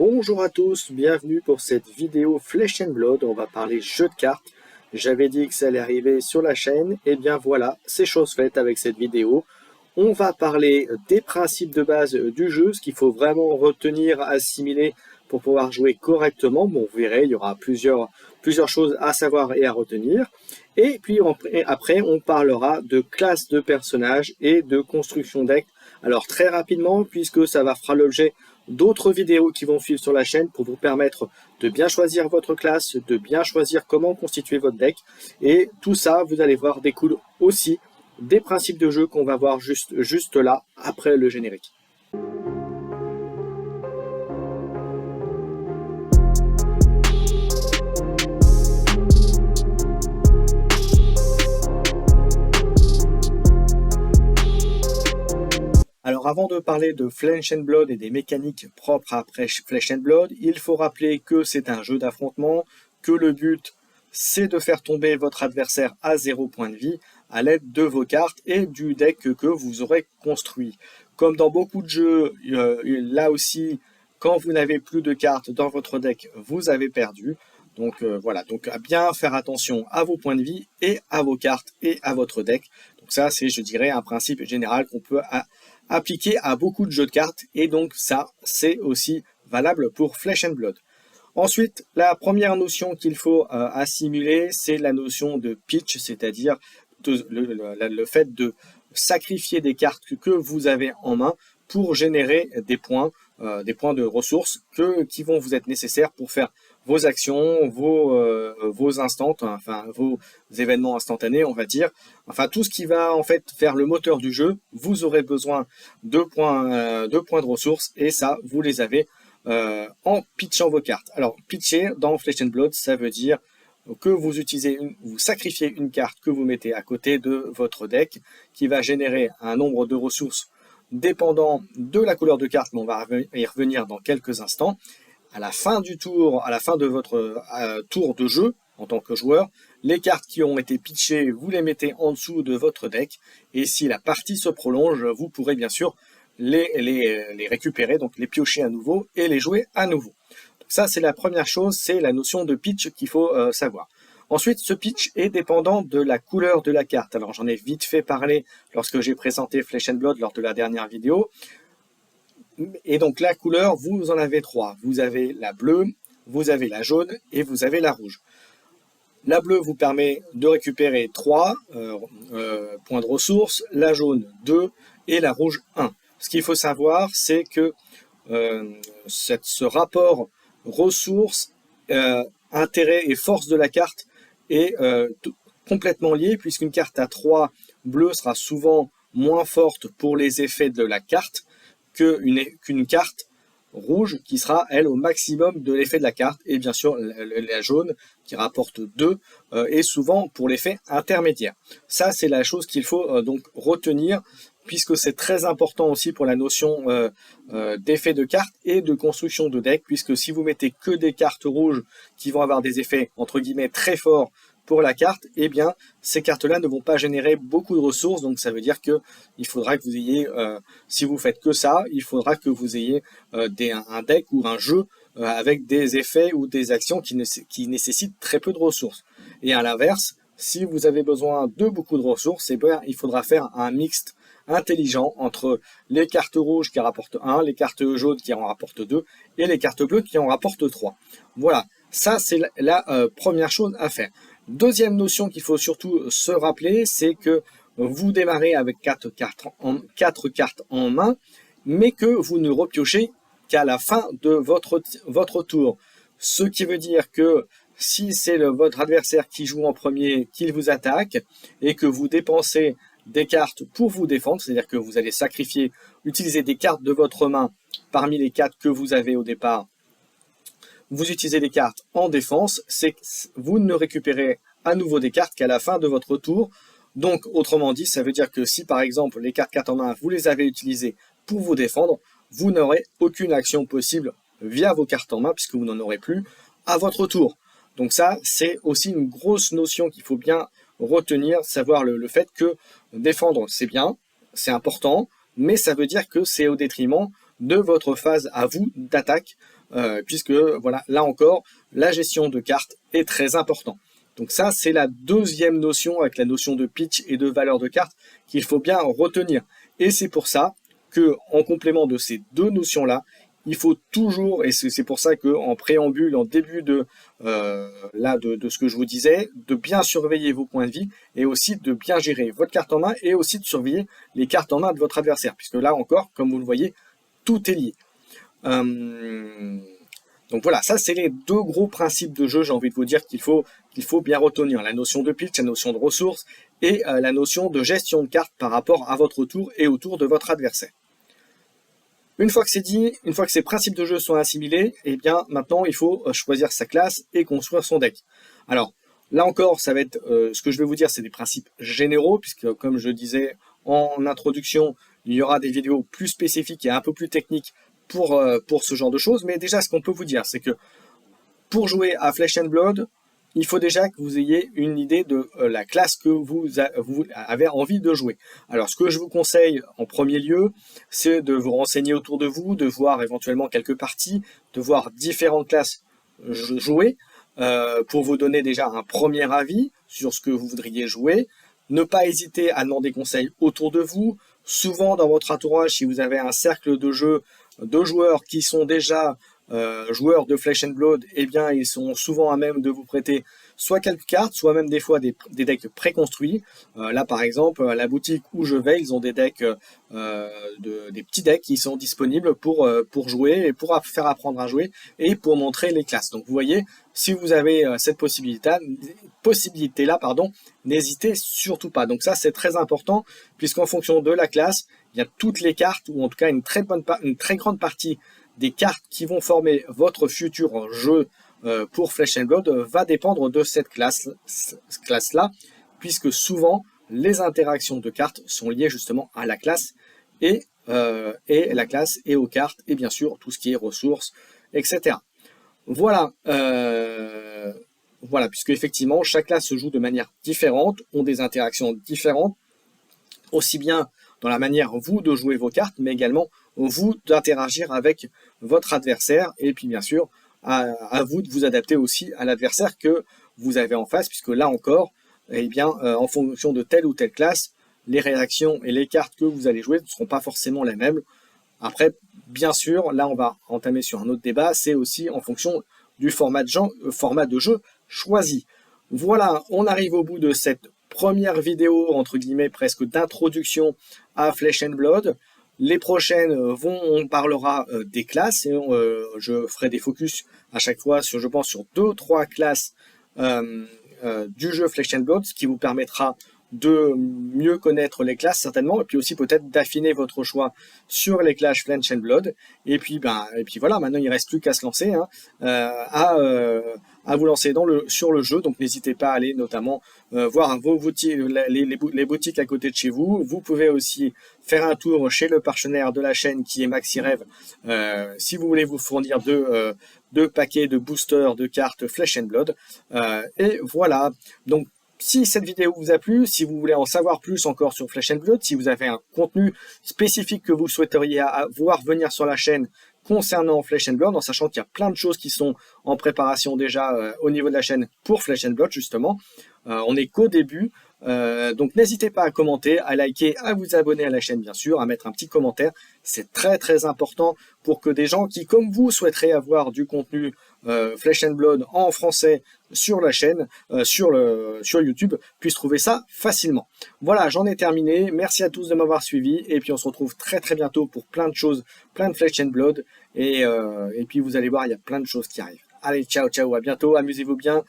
Bonjour à tous, bienvenue pour cette vidéo Flesh and Blood. On va parler jeu de cartes. J'avais dit que ça allait arriver sur la chaîne, et bien voilà, c'est chose faite avec cette vidéo. On va parler des principes de base du jeu, ce qu'il faut vraiment retenir, assimiler pour pouvoir jouer correctement. Bon, vous verrez, il y aura plusieurs choses à savoir et à retenir. Et puis après, on parlera de classe de personnages et de construction deck. Alors très rapidement, puisque ça fera l'objet d'autres vidéos qui vont suivre sur la chaîne pour vous permettre de bien choisir votre classe, de bien choisir comment constituer votre deck. Et tout ça, vous allez voir, découle aussi des principes de jeu qu'on va voir juste là, après le générique. Alors avant de parler de Flesh and Blood et des mécaniques propres à Flesh and Blood, il faut rappeler que c'est un jeu d'affrontement, que le but c'est de faire tomber votre adversaire à 0 point de vie à l'aide de vos cartes et du deck que vous aurez construit. Comme dans beaucoup de jeux, là aussi, quand vous n'avez plus de cartes dans votre deck, vous avez perdu. Donc voilà, donc à bien faire attention à vos points de vie et à vos cartes et à votre deck. Donc ça, c'est, je dirais, un principe général qu'on peut appliqué à beaucoup de jeux de cartes, et donc ça, c'est aussi valable pour Flesh and Blood. Ensuite, la première notion qu'il faut assimiler, c'est la notion de pitch, c'est-à-dire le fait de sacrifier des cartes que vous avez en main pour générer des points de ressources qui vont vous être nécessaires pour faire vos actions, vos instants, enfin vos événements instantanés, on va dire. Enfin, tout ce qui va en fait faire le moteur du jeu, vous aurez besoin de points de ressources, et ça, vous les avez en pitchant vos cartes. Alors, pitcher dans Flesh and Blood, ça veut dire que vous sacrifiez une carte que vous mettez à côté de votre deck, qui va générer un nombre de ressources dépendant de la couleur de carte, mais on va y revenir dans quelques instants. À la fin du tour, à la fin de votre tour de jeu en tant que joueur, les cartes qui ont été pitchées, vous les mettez en dessous de votre deck, et si la partie se prolonge, vous pourrez bien sûr les récupérer, donc les piocher à nouveau et les jouer à nouveau. Donc ça, c'est la première chose, c'est la notion de pitch qu'il faut savoir. Ensuite, ce pitch est dépendant de la couleur de la carte. Alors j'en ai vite fait parler lorsque j'ai présenté Flesh and Blood lors de la dernière vidéo. Et donc la couleur, vous en avez trois. Vous avez la bleue, vous avez la jaune et vous avez la rouge. La bleue vous permet de récupérer 3 points de ressources, la jaune 2 et la rouge 1. Ce qu'il faut savoir, c'est que ce rapport ressources, intérêt et force de la carte est complètement lié, puisqu'une carte à 3 bleus sera souvent moins forte pour les effets de la carte qu'une carte rouge qui sera, elle, au maximum de l'effet de la carte, et bien sûr la jaune qui rapporte 2 est souvent pour l'effet intermédiaire. Ça, c'est la chose qu'il faut donc retenir, puisque c'est très important aussi pour la notion d'effet de carte et de construction de deck, puisque si vous mettez que des cartes rouges qui vont avoir des effets entre guillemets très forts pour la carte, eh bien ces cartes-là ne vont pas générer beaucoup de ressources, donc ça veut dire que il faudra que vous ayez, si vous faites que ça, il faudra que vous ayez un deck ou un jeu avec des effets ou des actions qui nécessitent très peu de ressources. Et à l'inverse, si vous avez besoin de beaucoup de ressources, eh bien, il faudra faire un mixte intelligent entre les cartes rouges qui rapportent 1, les cartes jaunes qui en rapportent 2 et les cartes bleues qui en rapportent 3. Voilà, ça c'est la première chose à faire. Deuxième notion qu'il faut surtout se rappeler, c'est que vous démarrez avec 4 cartes en main, mais que vous ne repiochez qu'à la fin de votre tour. Ce qui veut dire que si c'est votre adversaire qui joue en premier, qu'il vous attaque, et que vous dépensez des cartes pour vous défendre, c'est-à-dire que vous allez utiliser des cartes de votre main parmi les 4 que vous avez au départ, vous utilisez des cartes en défense, vous ne récupérez à nouveau des cartes qu'à la fin de votre tour. Donc, autrement dit, ça veut dire que si par exemple les cartes en main, vous les avez utilisées pour vous défendre, vous n'aurez aucune action possible via vos cartes en main, puisque vous n'en aurez plus à votre tour. Donc ça, c'est aussi une grosse notion qu'il faut bien retenir, savoir le fait que défendre, c'est bien, c'est important, mais ça veut dire que c'est au détriment de votre phase à vous d'attaque. puisque voilà, là encore, la gestion de cartes est très importante. Donc ça, c'est la deuxième notion avec la notion de pitch et de valeur de carte qu'il faut bien retenir. Et c'est pour ça que, en complément de ces deux notions-là, il faut toujours, et c'est pour ça qu'en préambule, en début de ce que je vous disais, de bien surveiller vos points de vie et aussi de bien gérer votre carte en main et aussi de surveiller les cartes en main de votre adversaire, puisque là encore, comme vous le voyez, tout est lié. Donc voilà, ça c'est les deux gros principes de jeu, j'ai envie de vous dire qu'il faut bien retenir. La notion de pitch, la notion de ressources et la notion de gestion de cartes par rapport à votre tour et au tour de votre adversaire. Une fois que c'est dit, une fois que ces principes de jeu sont assimilés, eh bien maintenant il faut choisir sa classe et construire son deck. Alors là encore, ça va être ce que je vais vous dire, c'est des principes généraux, puisque comme je disais en introduction, il y aura des vidéos plus spécifiques et un peu plus techniques pour ce genre de choses. Mais déjà, ce qu'on peut vous dire, c'est que pour jouer à Flesh and Blood, il faut déjà que vous ayez une idée de la classe que vous avez envie de jouer. Alors, ce que je vous conseille en premier lieu, c'est de vous renseigner autour de vous, de voir éventuellement quelques parties, de voir différentes classes jouer, pour vous donner déjà un premier avis sur ce que vous voudriez jouer. Ne pas hésiter à demander conseil autour de vous. Souvent, dans votre entourage, si vous avez un cercle de jeu de joueurs qui sont déjà joueurs de Flesh and Blood, eh bien, ils sont souvent à même de vous prêter soit quelques cartes, soit même des fois des decks préconstruits. Là, par exemple, à la boutique où je vais, ils ont des decks, des petits decks qui sont disponibles pour jouer et pour faire apprendre à jouer et pour montrer les classes. Donc, vous voyez, si vous avez cette possibilité-là, n'hésitez surtout pas. Donc ça, c'est très important, puisqu'en fonction de la classe, il y a toutes les cartes, ou en tout cas une très grande partie des cartes qui vont former votre futur jeu pour Flesh and Blood va dépendre de cette classe-là, puisque souvent les interactions de cartes sont liées justement à la classe et la classe et aux cartes, et bien sûr tout ce qui est ressources, etc. Voilà, puisque effectivement chaque classe se joue de manière différente, ont des interactions différentes, aussi bien dans la manière, vous, de jouer vos cartes, mais également, vous, d'interagir avec votre adversaire, et puis bien sûr, à vous de vous adapter aussi à l'adversaire que vous avez en face, puisque là encore, eh bien, en fonction de telle ou telle classe, les réactions et les cartes que vous allez jouer ne seront pas forcément les mêmes. Après, bien sûr, là, on va entamer sur un autre débat, c'est aussi en fonction du format de jeu choisi. Voilà, on arrive au bout de cette première vidéo, entre guillemets, presque d'introduction à Flesh and Blood. Les prochaines on parlera des classes, et je ferai des focus à chaque fois, je pense, sur 2-3 classes du jeu Flesh and Blood, ce qui vous permettra de mieux connaître les classes certainement, et puis aussi peut-être d'affiner votre choix sur les classes Flesh and Blood. Et puis voilà, maintenant il ne reste plus qu'à se lancer, à vous lancer sur le jeu. Donc n'hésitez pas à aller notamment voir vos boutiques, les boutiques à côté de chez vous. Vous pouvez aussi faire un tour chez le partenaire de la chaîne qui est MaxiRev, si vous voulez vous fournir deux paquets de boosters de cartes Flesh and Blood. Et voilà, donc si cette vidéo vous a plu, si vous voulez en savoir plus encore sur Flesh and Blood, si vous avez un contenu spécifique que vous souhaiteriez voir venir sur la chaîne concernant Flesh and Blood, en sachant qu'il y a plein de choses qui sont en préparation déjà au niveau de la chaîne pour Flesh and Blood justement, on n'est qu'au début, donc n'hésitez pas à commenter, à liker, à vous abonner à la chaîne bien sûr, à mettre un petit commentaire, c'est très très important pour que des gens qui comme vous souhaiteraient avoir du contenu Flesh and Blood en français sur la chaîne, sur YouTube, puissent trouver ça facilement. Voilà, j'en ai terminé, merci à tous de m'avoir suivi, et puis on se retrouve très très bientôt pour plein de choses, plein de Flesh and Blood, et puis vous allez voir, il y a plein de choses qui arrivent. Allez, ciao, à bientôt, amusez-vous bien.